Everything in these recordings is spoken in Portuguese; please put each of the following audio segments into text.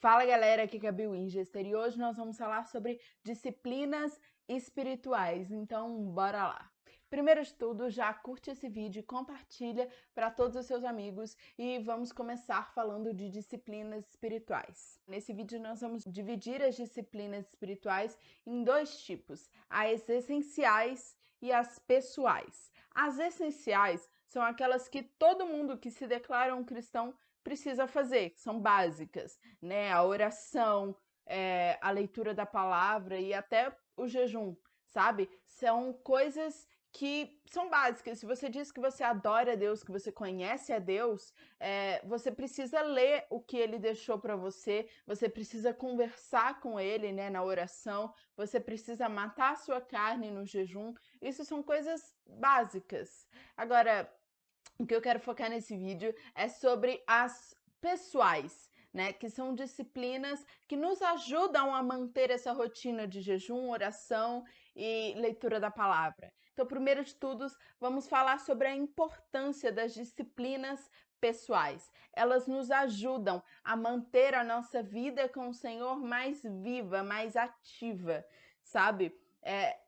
Fala galera, aqui é a Gabi Winchester e hoje nós vamos falar sobre disciplinas espirituais, então bora lá. Primeiro de tudo, já curte esse vídeo e compartilha para todos os seus amigos e vamos começar falando de disciplinas espirituais. Nesse vídeo nós vamos dividir as disciplinas espirituais em dois tipos, as essenciais e as pessoais. As essenciais são aquelas que todo mundo que se declara um cristão precisa fazer, que são básicas, né? A oração, a leitura da palavra e até o jejum, sabe? São coisas que são básicas. Se você diz que você adora a Deus, que você conhece a Deus, você precisa ler o que Ele deixou para você precisa conversar com Ele, né, na oração, você precisa matar a sua carne no jejum. Isso são coisas básicas. Agora, o que eu quero focar nesse vídeo é sobre as pessoais, né? Que são disciplinas que nos ajudam a manter essa rotina de jejum, oração e leitura da palavra. Então, primeiro de tudo, vamos falar sobre a importância das disciplinas pessoais. Elas nos ajudam a manter a nossa vida com o Senhor mais viva, mais ativa, sabe?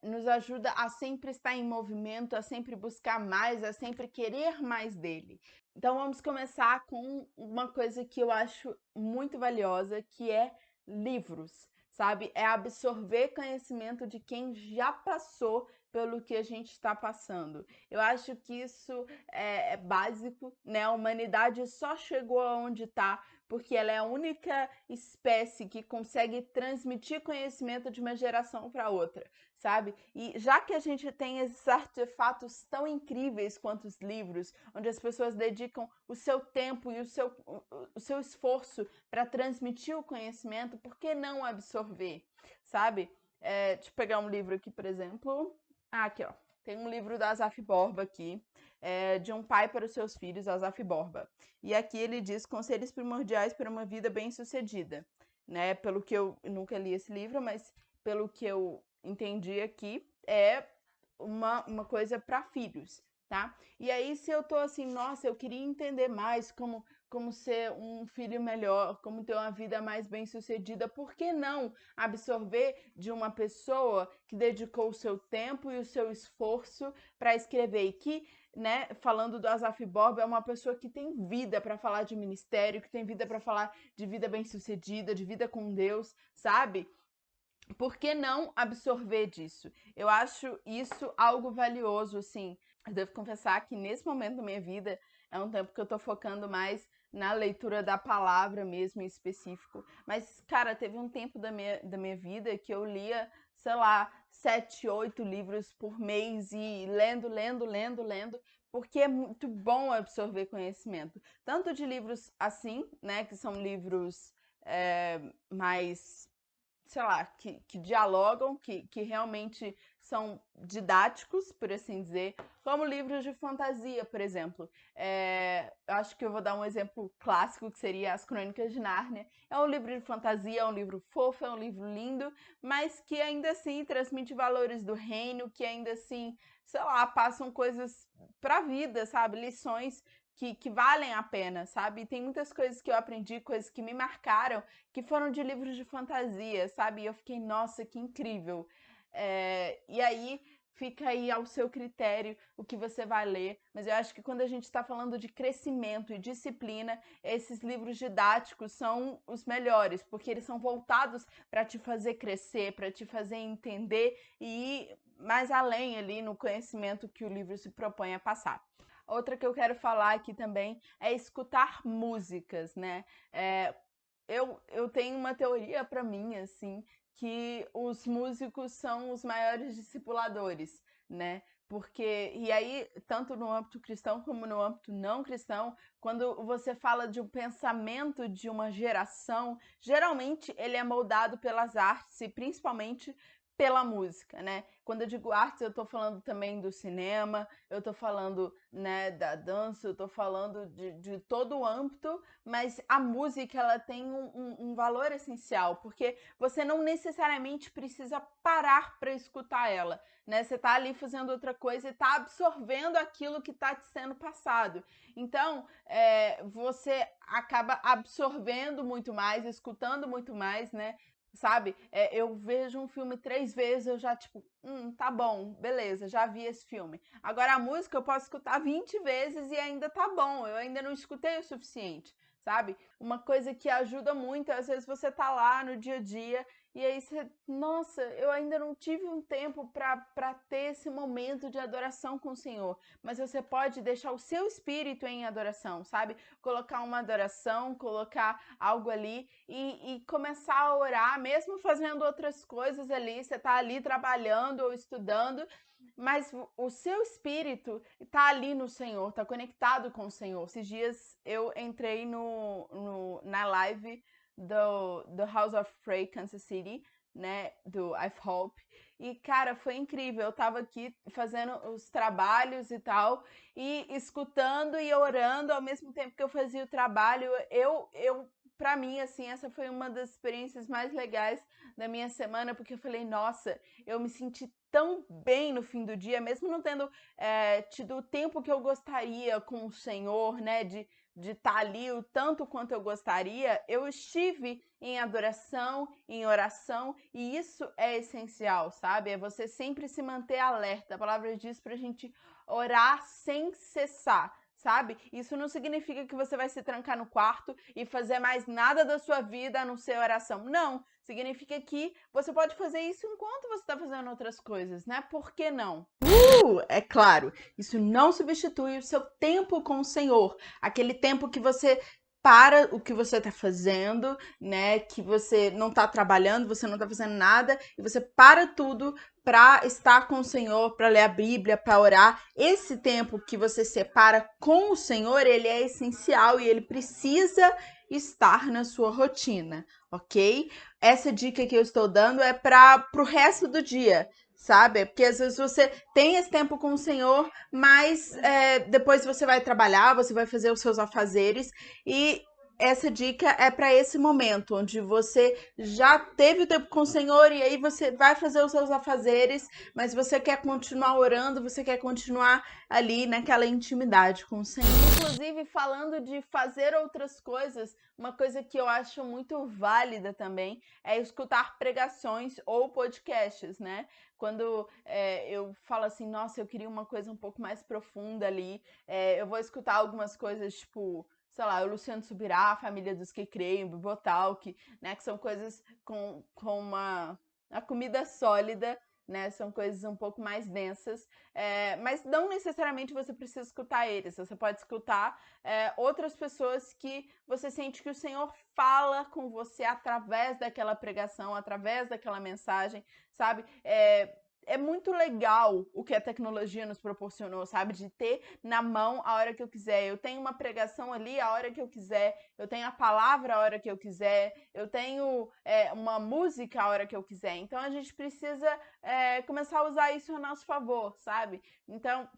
Nos ajuda a sempre estar em movimento, a sempre buscar mais, a sempre querer mais dele. Então vamos começar com uma coisa que eu acho muito valiosa, que é livros, sabe? É absorver conhecimento de quem já passou pelo que a gente está passando. Eu acho que isso é básico, né? A humanidade só chegou aonde está porque ela é a única espécie que consegue transmitir conhecimento de uma geração para outra, sabe? E já que a gente tem esses artefatos tão incríveis quanto os livros, onde as pessoas dedicam o seu tempo e o seu esforço para transmitir o conhecimento, por que não absorver, sabe? Deixa eu pegar um livro aqui, por exemplo. Aqui, ó. Tem um livro da Asaf Borba aqui, de um pai para os seus filhos, Asaf Borba. E aqui ele diz conselhos primordiais para uma vida bem-sucedida, né? Pelo que eu nunca li esse livro, mas pelo que eu entendi aqui, é uma coisa para filhos, tá? E aí, se eu tô assim, nossa, eu queria entender mais como ser um filho melhor, como ter uma vida mais bem-sucedida, por que não absorver de uma pessoa que dedicou o seu tempo e o seu esforço para escrever e que, né, falando do Asaf Borba, é uma pessoa que tem vida para falar de ministério, que tem vida para falar de vida bem-sucedida, de vida com Deus, sabe? Por que não absorver disso? Eu acho isso algo valioso, assim. Eu devo confessar que nesse momento da minha vida é um tempo que eu tô focando mais na leitura da palavra mesmo em específico. Mas, cara, teve um tempo da minha vida que eu lia, sei lá, 7, 8 livros por mês e lendo, porque é muito bom absorver conhecimento. Tanto de livros assim, né, que são livros mais, sei lá, que dialogam, que realmente são didáticos, por assim dizer, como livros de fantasia, por exemplo. Acho que eu vou dar um exemplo clássico, que seria As Crônicas de Nárnia. É um livro de fantasia, é um livro fofo, é um livro lindo, mas que ainda assim transmite valores do reino, que ainda assim, sei lá, passam coisas pra vida, sabe? Lições que valem a pena, sabe? Tem muitas coisas que eu aprendi, coisas que me marcaram, que foram de livros de fantasia, sabe? E eu fiquei, nossa, que incrível. E aí fica aí ao seu critério o que você vai ler, mas eu acho que quando a gente está falando de crescimento e disciplina, esses livros didáticos são os melhores, porque eles são voltados para te fazer crescer, para te fazer entender e ir mais além ali no conhecimento que o livro se propõe a passar. Outra que eu quero falar aqui também é escutar músicas, né? Eu tenho uma teoria para mim, assim, que os músicos são os maiores discipuladores, né? Porque, e aí, tanto no âmbito cristão como no âmbito não cristão, quando você fala de um pensamento de uma geração, geralmente ele é moldado pelas artes e principalmente pela música, né? Quando eu digo artes, eu tô falando também do cinema, eu tô falando, né, da dança, eu tô falando de todo o âmbito, mas a música, ela tem um valor essencial, porque você não necessariamente precisa parar para escutar ela, né? Você tá ali fazendo outra coisa e tá absorvendo aquilo que tá te sendo passado. Então, você acaba absorvendo muito mais, escutando muito mais, né? Sabe? Eu vejo um filme 3 vezes, eu já, tipo, tá bom, beleza, já vi esse filme. Agora a música eu posso escutar 20 vezes e ainda tá bom, eu ainda não escutei o suficiente, sabe? Uma coisa que ajuda muito, às vezes você tá lá no dia a dia e aí você, nossa, eu ainda não tive um tempo pra ter esse momento de adoração com o Senhor. Mas você pode deixar o seu espírito em adoração, sabe? Colocar uma adoração, colocar algo ali e começar a orar, mesmo fazendo outras coisas ali. Você tá ali trabalhando ou estudando, mas o seu espírito está ali no Senhor, está conectado com o Senhor. Esses dias eu entrei na live do House of Frey Kansas City, né, do I've Hope, e cara, foi incrível. Eu tava aqui fazendo os trabalhos e tal, e escutando e orando ao mesmo tempo que eu fazia o trabalho. Pra mim, assim, essa foi uma das experiências mais legais da minha semana, porque eu falei, nossa, eu me senti tão bem no fim do dia, mesmo não tendo tido o tempo que eu gostaria com o Senhor, né, de estar ali o tanto quanto eu gostaria, eu estive em adoração, em oração, e isso é essencial, sabe? É você sempre se manter alerta. A palavra diz pra gente orar sem cessar, sabe? Isso não significa que você vai se trancar no quarto e fazer mais nada da sua vida a não ser oração. Não, significa que você pode fazer isso enquanto você está fazendo outras coisas, né? Por que não? É claro, isso não substitui o seu tempo com o Senhor, aquele tempo que você para o que você está fazendo, né? Que você não está trabalhando, você não está fazendo nada, e você para tudo para estar com o Senhor, para ler a Bíblia, para orar. Esse tempo que você separa com o Senhor, ele é essencial e ele precisa estar na sua rotina, ok? Essa dica que eu estou dando é para o resto do dia, sabe? Porque às vezes você tem esse tempo com o Senhor, mas depois você vai trabalhar, você vai fazer os seus afazeres, e essa dica é para esse momento, onde você já teve o tempo com o Senhor e aí você vai fazer os seus afazeres, mas você quer continuar orando, você quer continuar ali naquela intimidade com o Senhor. Inclusive, falando de fazer outras coisas, uma coisa que eu acho muito válida também é escutar pregações ou podcasts, né? Quando eu falo assim, nossa, eu queria uma coisa um pouco mais profunda ali, eu vou escutar algumas coisas tipo, sei lá, o Luciano Subirá, a Família dos que Creem, o Bibotalk, né, que são coisas com uma comida sólida, né, são coisas um pouco mais densas, mas não necessariamente você precisa escutar eles, você pode escutar outras pessoas que você sente que o Senhor fala com você através daquela pregação, através daquela mensagem, sabe? É muito legal o que a tecnologia nos proporcionou, sabe? De ter na mão a hora que eu quiser. Eu tenho uma pregação ali a hora que eu quiser, eu tenho a palavra a hora que eu quiser, eu tenho uma música a hora que eu quiser. Então a gente precisa começar a usar isso a nosso favor, sabe? Então,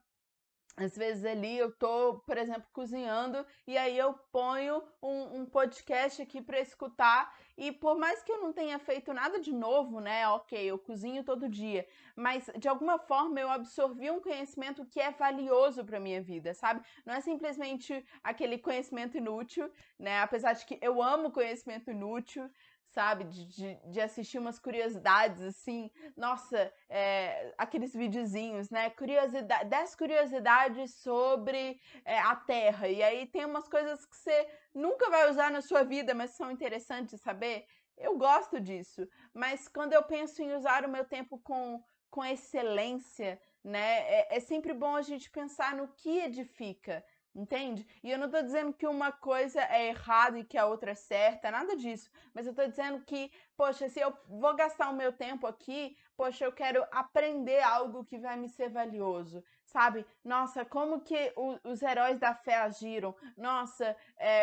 às vezes ali eu tô, por exemplo, cozinhando e aí eu ponho um podcast aqui para escutar, e por mais que eu não tenha feito nada de novo, né? Ok, eu cozinho todo dia, mas de alguma forma eu absorvi um conhecimento que é valioso para minha vida, sabe? Não é simplesmente aquele conhecimento inútil, né? Apesar de que eu amo conhecimento inútil, sabe? De assistir umas curiosidades assim, nossa, aqueles videozinhos, né? 10 curiosidades sobre a Terra. E aí tem umas coisas que você nunca vai usar na sua vida, mas são interessantes de saber. Eu gosto disso. Mas quando eu penso em usar o meu tempo com excelência, né? É sempre bom a gente pensar no que edifica. Entende? E eu não tô dizendo que uma coisa é errada e que a outra é certa, nada disso. Mas eu tô dizendo que, poxa, se eu vou gastar o meu tempo aqui, poxa, eu quero aprender algo que vai me ser valioso, sabe? Nossa, como que os heróis da fé agiram? Nossa,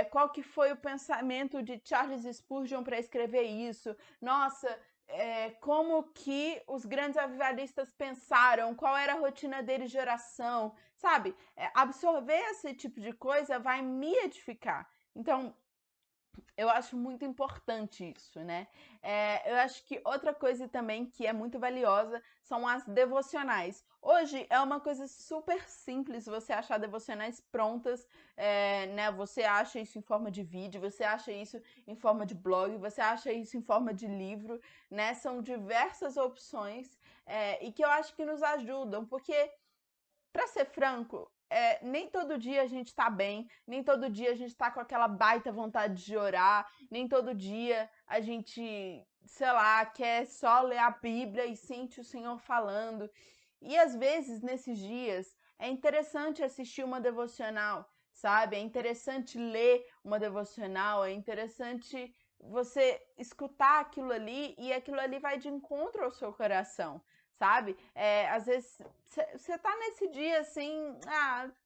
qual que foi o pensamento de Charles Spurgeon para escrever isso? Nossa, como que os grandes avivalistas pensaram? Qual era a rotina deles de oração? Sabe? Absorver esse tipo de coisa vai me edificar. Então, eu acho muito importante isso, né? Eu acho que outra coisa também que é muito valiosa são as devocionais. Hoje é uma coisa super simples você achar devocionais prontas, né? Você acha isso em forma de vídeo, você acha isso em forma de blog, você acha isso em forma de livro, né? São diversas opções, e que eu acho que nos ajudam, porque pra ser franco, nem todo dia a gente tá bem, nem todo dia a gente tá com aquela baita vontade de orar, nem todo dia a gente, sei lá, quer só ler a Bíblia e sente o Senhor falando. E às vezes, nesses dias, é interessante assistir uma devocional, sabe? É interessante ler uma devocional, é interessante você escutar aquilo ali e aquilo ali vai de encontro ao seu coração, sabe? Às vezes você tá nesse dia assim,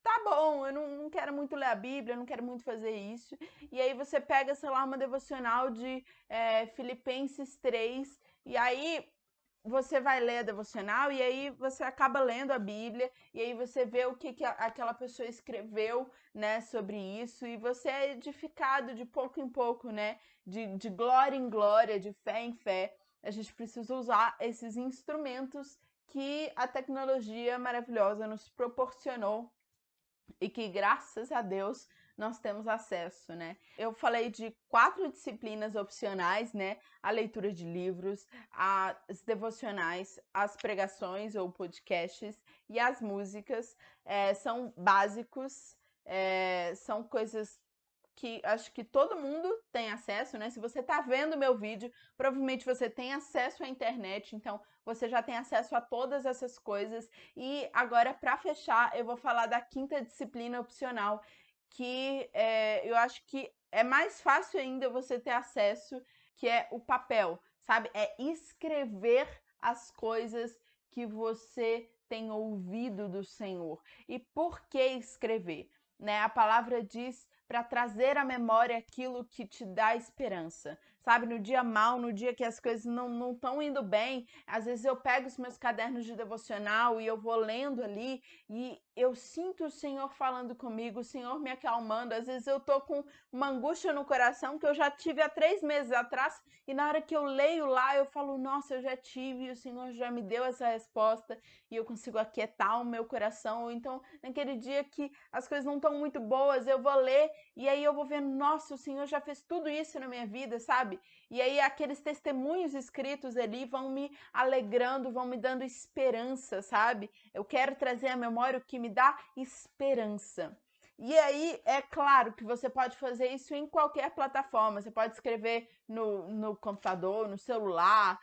tá bom, eu não quero muito ler a Bíblia, eu não quero muito fazer isso. E aí você pega, sei lá, uma devocional de Filipenses 3, e aí você vai ler a devocional e aí você acaba lendo a Bíblia e aí você vê o que aquela pessoa escreveu, né, sobre isso, e você é edificado de pouco em pouco, né, de glória em glória, de fé em fé. A gente precisa usar esses instrumentos que a tecnologia maravilhosa nos proporcionou e que, graças a Deus, nós temos acesso, né? Eu falei de 4 disciplinas opcionais, né? A leitura de livros, as devocionais, as pregações ou podcasts e as músicas. São básicos, são coisas que acho que todo mundo tem acesso, né? Se você tá vendo meu vídeo, provavelmente você tem acesso à internet, então você já tem acesso a todas essas coisas. E agora, para fechar, eu vou falar da 5ª disciplina opcional, que eu acho que é mais fácil ainda você ter acesso, que é o papel, sabe? É escrever as coisas que você tem ouvido do Senhor. E por que escrever? Né? A palavra diz para trazer à memória aquilo que te dá esperança. Sabe, no dia mal, no dia que as coisas não estão indo bem, às vezes eu pego os meus cadernos de devocional e eu vou lendo ali e eu sinto o Senhor falando comigo, o Senhor me acalmando. Às vezes eu tô com uma angústia no coração que eu já tive há 3 meses atrás e na hora que eu leio lá eu falo, nossa, eu já tive e o Senhor já me deu essa resposta e eu consigo aquietar o meu coração. Ou então, naquele dia que as coisas não estão muito boas, eu vou ler e aí eu vou ver, nossa, o Senhor já fez tudo isso na minha vida, sabe? E aí aqueles testemunhos escritos ali vão me alegrando, vão me dando esperança, sabe? Eu quero trazer à memória o que me dá esperança. E aí, é claro que você pode fazer isso em qualquer plataforma. Você pode escrever no computador, no celular,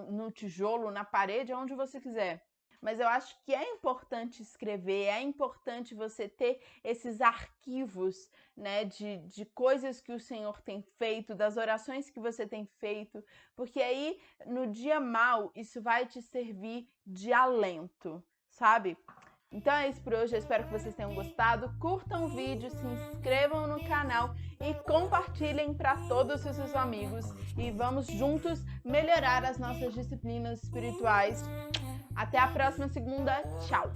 no tijolo, na parede, onde você quiser. Mas eu acho que é importante escrever, é importante você ter esses arquivos, né, de coisas que o Senhor tem feito, das orações que você tem feito, porque aí no dia mal isso vai te servir de alento, sabe? Então é isso por hoje, eu espero que vocês tenham gostado. Curtam o vídeo, se inscrevam no canal e compartilhem para todos os seus amigos. E vamos juntos melhorar as nossas disciplinas espirituais. Até a próxima segunda. Tchau!